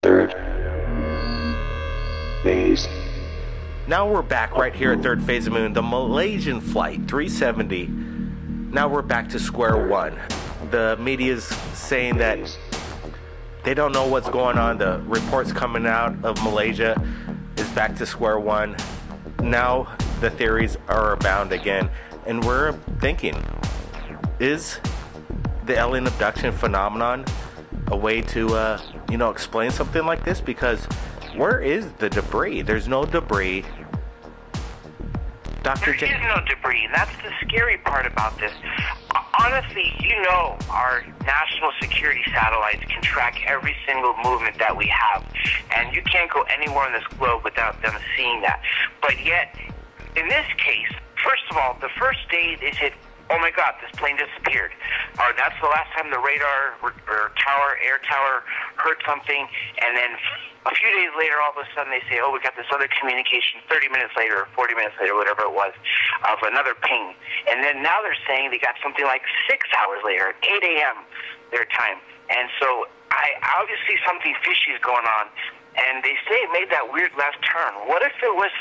Third phase. Now we're back right here at third phase of the moon, the Malaysian flight 370. Now we're back to square one. The media's saying that they don't know what's going on. The reports coming out of Malaysia is back to square one. Now the theories are abound again, and we're thinking, is the alien abduction phenomenon a way to explain something like this? Because where is the debris? There's no debris. There is no debris, and that's the scary part about this. Honestly, our national security satellites can track every single movement that we have, and you can't go anywhere on this globe without them seeing that. But yet, in this case, first of all, the first day they said, oh my God, this plane disappeared. Or that's the last time the radar or air tower heard something, and then a few days later, all of a sudden, they say, oh, we got this other communication 30 minutes later or 40 minutes later, whatever it was, of another ping. And then now they're saying they got something like 6 hours later, 8 a.m. their time. And so obviously something fishy is going on. And they say it made that weird left turn. What if it was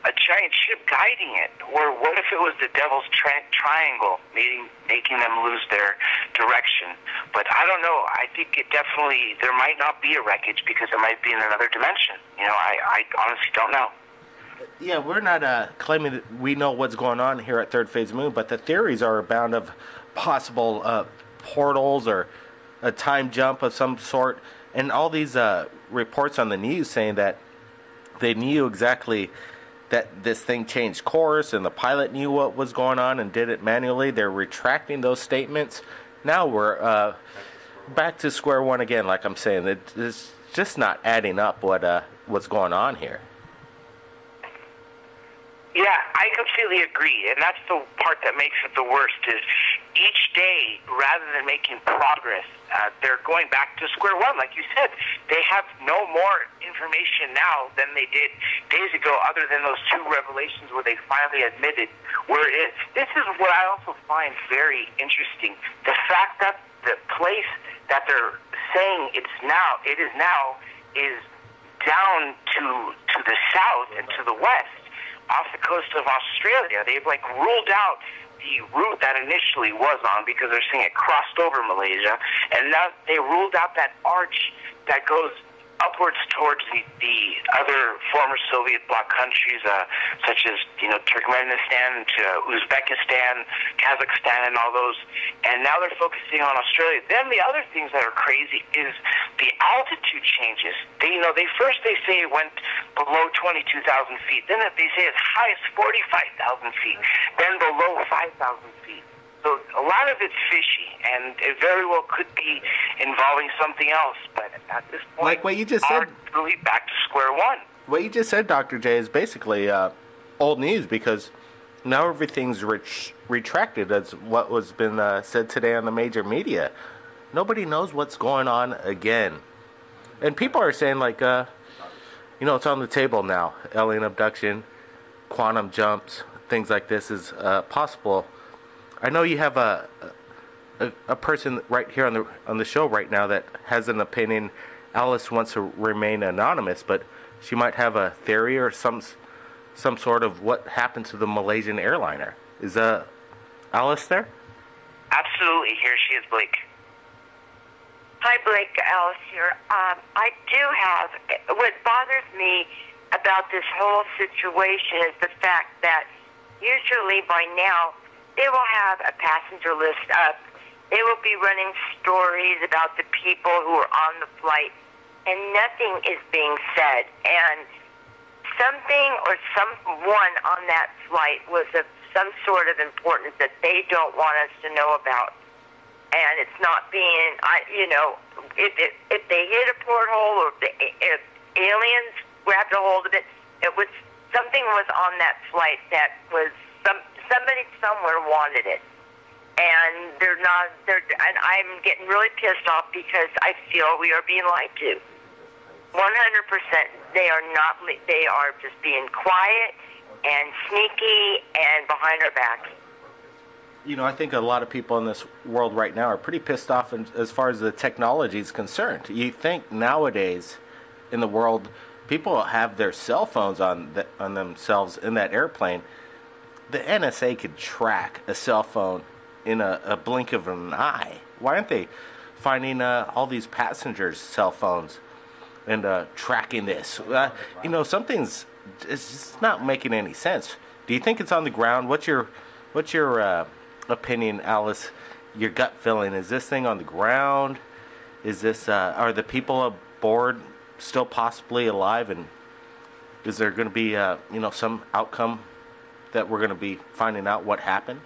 a giant ship guiding it? Or what if it was the devil's triangle making them lose their direction? But I don't know. I think there might not be a wreckage because it might be in another dimension. I honestly don't know. Yeah, we're not claiming that we know what's going on here at Third Phase Moon, but the theories are abound of possible portals or a time jump of some sort. And all these reports on the news saying that they knew exactly that this thing changed course and the pilot knew what was going on and did it manually. They're retracting those statements. Now we're back to square one again, like I'm saying. It's just not adding up what's going on here. Yeah, I completely agree, and that's the part that makes it the worst, is each day, rather than making progress, they're going back to square one. Like you said, they have no more information now than they did days ago, other than those two revelations where they finally admitted where it is. This is what I also find very interesting. The fact that the place that they're saying it is now is down to the south and to the west, off the coast of Australia. They've ruled out the route that initially was on because they're saying it crossed over Malaysia, and now they ruled out that arch that goes upwards towards the other former Soviet bloc countries, such as Turkmenistan, to Uzbekistan, Kazakhstan, and all those. And now they're focusing on Australia. Then the other things that are crazy is the altitude changes. They say it went below 22,000 feet. Then they say as high as 45,000 feet. Then below 5,000 feet. So a lot of it's fishy, and it very well could be involving something else. But at this point, like what you just said, really back to square one. What you just said, Dr. J, is basically old news, because now everything's retracted as what was been said today on the major media. Nobody knows what's going on again. And people are saying, it's on the table now. Alien abduction, quantum jumps, things like this is possible. I know you have a person right here on the show right now that has an opinion. Alice wants to remain anonymous, but she might have a theory or some sort of what happened to the Malaysian airliner. Is Alice there? Absolutely. Here she is, Blake. Hi, Blake. Alice here. I do have... What bothers me about this whole situation is the fact that usually by now they will have a passenger list up. They will be running stories about the people who are on the flight, and nothing is being said. And something or someone on that flight was of some sort of importance that they don't want us to know about. And it's not being, if they hit a porthole or if aliens grabbed a hold of it, something was on that flight that was somebody somewhere wanted it. And and I'm getting really pissed off because I feel we are being lied to. 100%. They are just being quiet and sneaky and behind our backs. I think a lot of people in this world right now are pretty pissed off as far as the technology is concerned. You think nowadays in the world. People have their cell phones on themselves in that airplane. The NSA could track a cell phone in a blink of an eye. Why aren't they finding all these passengers' cell phones and tracking this? Something's it's just not making any sense. Do you think it's on the ground? What's your opinion, Alice? Your gut feeling? Is this thing on the ground? Is this are the people aboard still possibly alive? And is there going to be some outcome that we're going to be finding out what happened?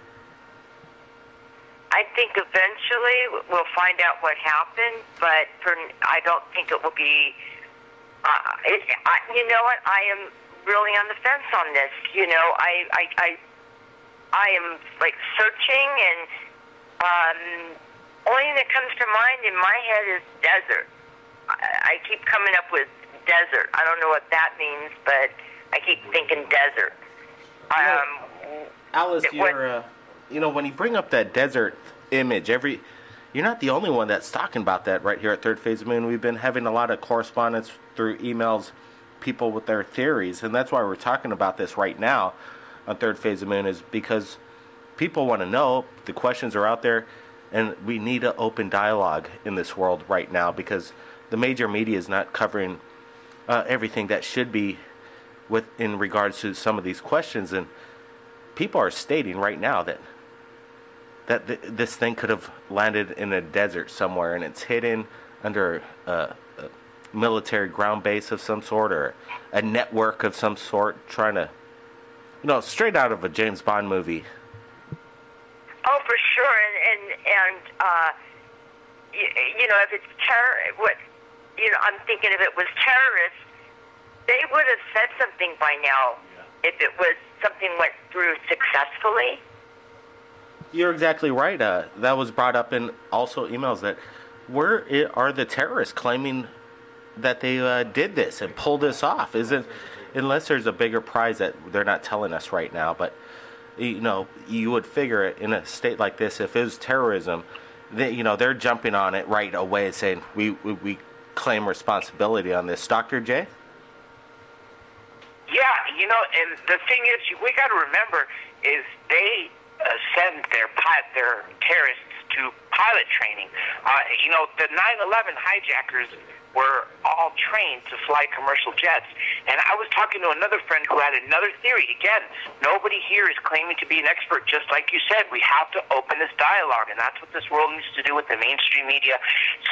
I think eventually we'll find out what happened, but I don't think it will be. You know what? I am really on the fence on this. I am like searching, and only thing that comes to mind in my head is desert. I keep coming up with desert. I don't know what that means, but I keep thinking desert. Alice, when you bring up that desert image, you're not the only one that's talking about that right here at Third Phase of Moon. We've been having a lot of correspondence through emails, people with their theories, and that's why we're talking about this right now on Third Phase of Moon, is because people want to know. The questions are out there, and we need an open dialogue in this world right now, because the major media is not covering everything that should be in regards to some of these questions, and people are stating right now that this thing could have landed in a desert somewhere, and it's hidden under a military ground base of some sort, or a network of some sort, trying to, straight out of a James Bond movie. Oh, for sure, and if it's I'm thinking if it was terrorists, they would have said something by now if it was something went through successfully. You're exactly right. That was brought up in also emails, that where are the terrorists claiming that they did this and pulled this off? Unless there's a bigger prize that they're not telling us right now. But you would figure it in a state like this, if it was terrorism, they're jumping on it right away and saying we claim responsibility on this. Dr. J? Yeah, and the thing is, we got to remember is they send their terrorists to pilot training. The 9/11 hijackers were all trained to fly commercial jets. And I was talking to another friend who had another theory. Again, nobody here is claiming to be an expert. Just like you said, we have to open this dialogue, and that's what this world needs to do with the mainstream media,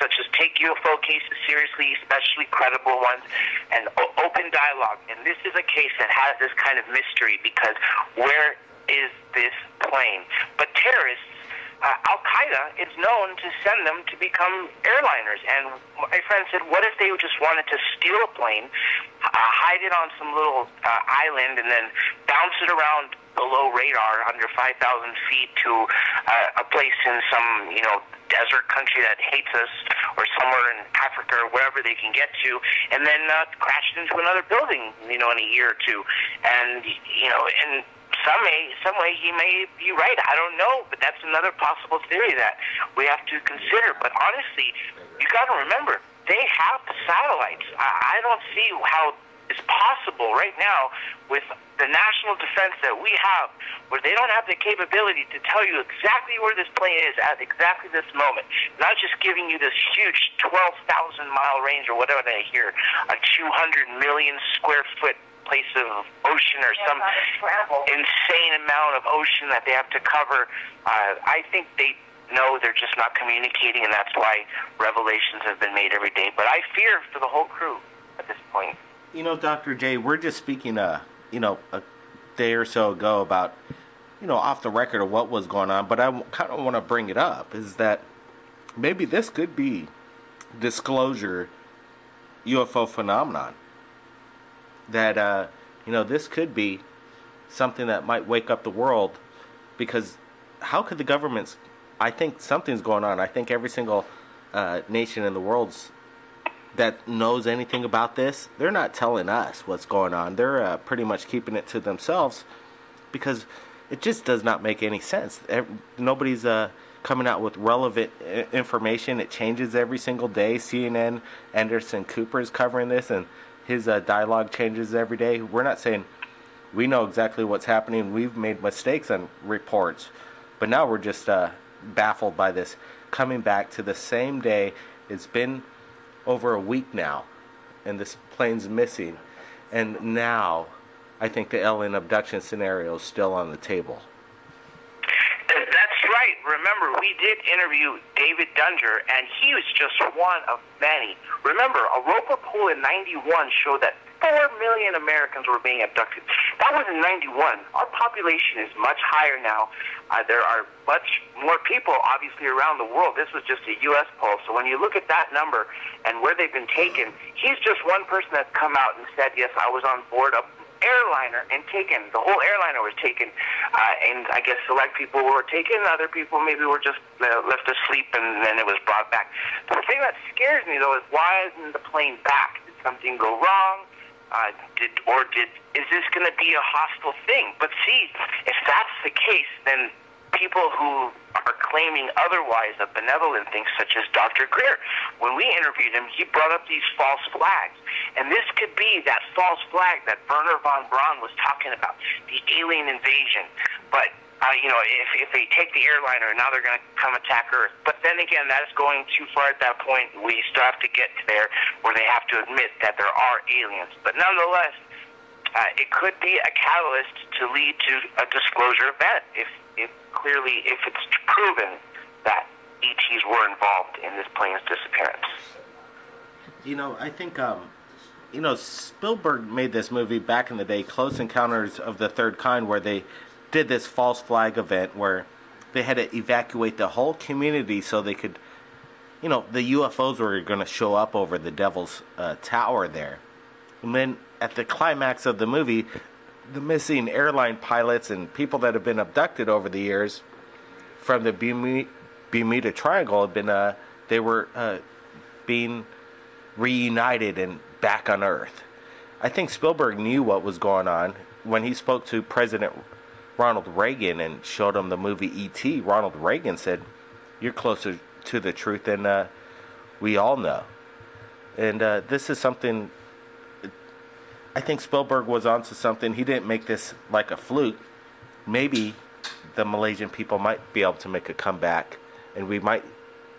such as take UFO cases seriously, especially credible ones, and open dialogue. And this is a case that has this kind of mystery, because where is this plane? But terrorists, Al-Qaeda is known to send them to become airliners. And my friend said, what if they just wanted to steal a plane, hide it on some little island, and then bounce it around below radar under 5,000 feet to a place in some, desert country that hates us, or somewhere in Africa or wherever they can get to, and then crash it into another building, in a year or two. And, and some way he may be right. I don't know, but that's another possible theory that we have to consider. But honestly, you got to remember, they have satellites. I don't see how it's possible right now with the national defense that we have, where they don't have the capability to tell you exactly where this plane is at exactly this moment. Not just giving you this huge 12,000-mile range or whatever they hear, a 200 million square foot place of ocean or some insane amount of ocean that they have to cover. I think they know they're just not communicating, and that's why revelations have been made every day. But I fear for the whole crew at this point. Dr. J, we're just speaking, a day or so ago about, off the record of what was going on, but I kind of want to bring it up, is that maybe this could be disclosure UFO phenomenon. That, this could be something that might wake up the world, because how could the governments, I think something's going on. I think every single nation in the world that knows anything about this, they're not telling us what's going on. They're pretty much keeping it to themselves, because it just does not make any sense. Nobody's coming out with relevant information. It changes every single day. CNN, Anderson Cooper is covering this, and his dialogue changes every day. We're not saying we know exactly what's happening. We've made mistakes on reports, but now we're just baffled by this coming back to the same day. It's been over a week now, and this plane's missing. And now, I think the alien abduction scenario is still on the table. That's right. Remember, we did interview David Dunger, and he was just one of many. Remember, a Roper poll in 91 showed that 4 million Americans were being abducted. That was in 91. Our population is much higher now. There are much more people, obviously, around the world. This was just a U.S. poll. So when you look at that number and where they've been taken, he's just one person that's come out and said, yes, I was on board a airliner and taken. The whole airliner was taken. And I guess select people were taken. Other people maybe were just left asleep, and then it was brought back. The thing that scares me, though, is why isn't the plane back? Did something go wrong? Is this going to be a hostile thing? But see, if that's the case, then people who are claiming otherwise of benevolent things, such as Dr. Greer, when we interviewed him, he brought up these false flags. And this could be that false flag that Werner von Braun was talking about, the alien invasion. But if they take the airliner, now they're going to come attack Earth. But then again, that is going too far at that point. We still have to get to there where they have to admit that there are aliens. But nonetheless, it could be a catalyst to lead to a disclosure event if it's proven that ETs were involved in this plane's disappearance. I think, Spielberg made this movie back in the day, Close Encounters of the Third Kind, where they did this false flag event where they had to evacuate the whole community so they could, the UFOs were going to show up over the Devil's Tower there. And then at the climax of the movie, the missing airline pilots and people that have been abducted over the years from the Bermuda Triangle have been, they were being reunited and back on Earth. I think Spielberg knew what was going on when he spoke to President Ronald Reagan and showed him the movie E.T. Ronald Reagan said, "You're closer to the truth than we all know." And this is something, I think Spielberg was onto something. He didn't make this like a fluke. Maybe the Malaysian people might be able to make a comeback, and we might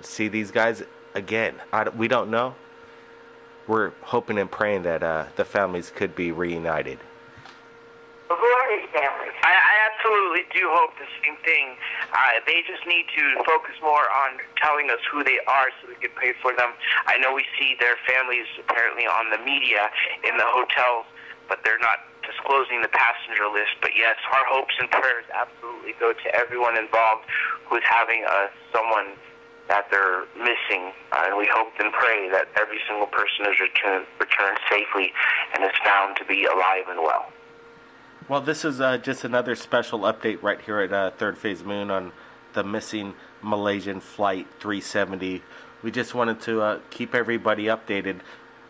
see these guys again. We don't know. We're hoping and praying that the families could be reunited. Who are these families? I absolutely do hope the same thing. They just need to focus more on telling us who they are so we can pray for them. I know we see their families apparently on the media in the hotels, but they're not disclosing the passenger list. But yes, our hopes and prayers absolutely go to everyone involved who's having someone that they're missing. And we hope and pray that every single person is returned safely and is found to be alive and well. Well, this is just another special update right here at Third Phase Moon on the missing Malaysian Flight 370. We just wanted to keep everybody updated.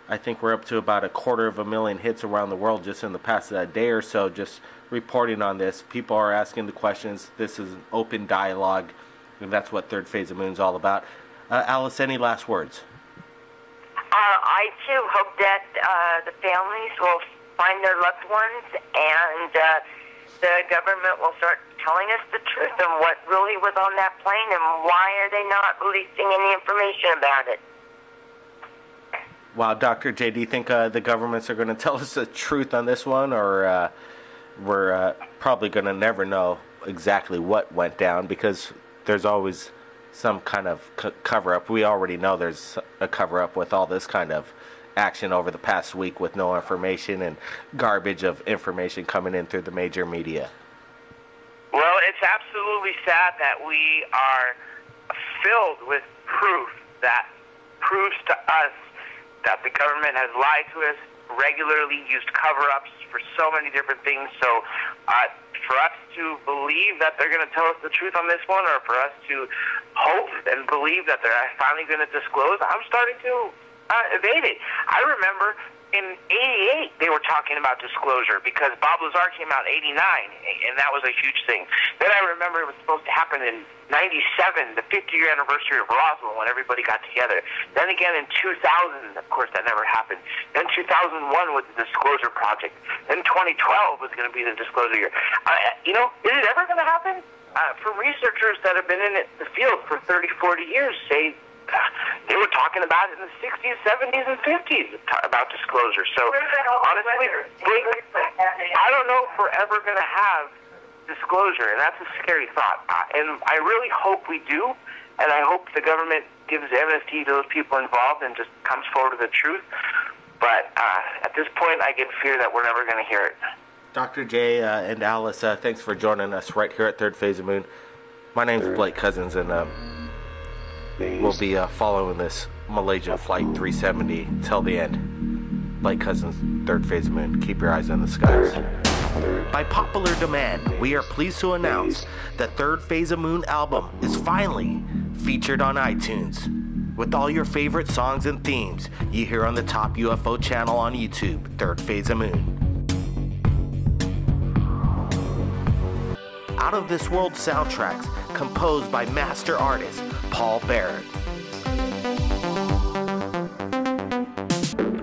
I think we're up to about 250,000 hits around the world just in the past day or so, just reporting on this. People are asking the questions. This is an open dialogue, and that's what Third Phase of Moon is all about. Alice, any last words? I, too, hope that the families will find their loved ones, and the government will start telling us the truth and what really was on that plane, and why are they not releasing any information about it. Wow, Dr. J, do you think the governments are going to tell us the truth on this one, or we're probably going to never know exactly what went down, because there's always some kind of cover-up. We already know there's a cover-up with all this kind of action over the past week with no information and garbage of information coming in through the major media. Well, it's absolutely sad that we are filled with proof that proves to us that the government has lied to us, regularly used cover-ups for so many different things. So for us to believe that they're going to tell us the truth on this one, or for us to hope and believe that they're finally going to disclose, I'm starting to evade it. I remember in '88 they were talking about disclosure, because Bob Lazar came out in '89, and that was a huge thing. Then I remember it was supposed to happen in '97, the 50-year anniversary of Roswell, when everybody got together. Then again in 2000, of course, that never happened. Then 2001 was the Disclosure Project. Then 2012 was going to be the disclosure year. Is it ever going to happen? From researchers that have been in the field for 30, 40 years say they were talking about it in the 60s, 70s, and 50s about disclosure. So, honestly, I don't know if we're ever going to have disclosure, and that's a scary thought. And I really hope we do, and I hope the government gives amnesty to those people involved and just comes forward with the truth. But at this point, I get fear that we're never going to hear it. Dr. J and Alice, thanks for joining us right here at Third Phase of Moon. My name's Blake Cousins, and we'll be following this Malaysia Flight 370 till the end. Blake Cousins, Third Phase of Moon. Keep your eyes on the skies. By popular demand, we are pleased to announce that Third Phase of Moon album is finally featured on iTunes. With all your favorite songs and themes you hear on the top UFO channel on YouTube, Third Phase of Moon. Out of This World soundtracks composed by master artist Paul Barrett.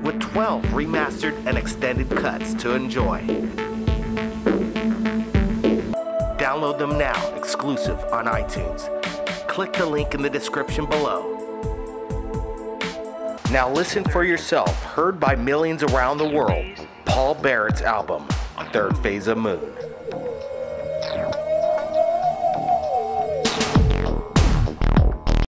With 12 remastered and extended cuts to enjoy. Download them now, exclusive on iTunes. Click the link in the description below. Now listen for yourself, heard by millions around the world, Paul Barrett's album, Third Phase of Moon.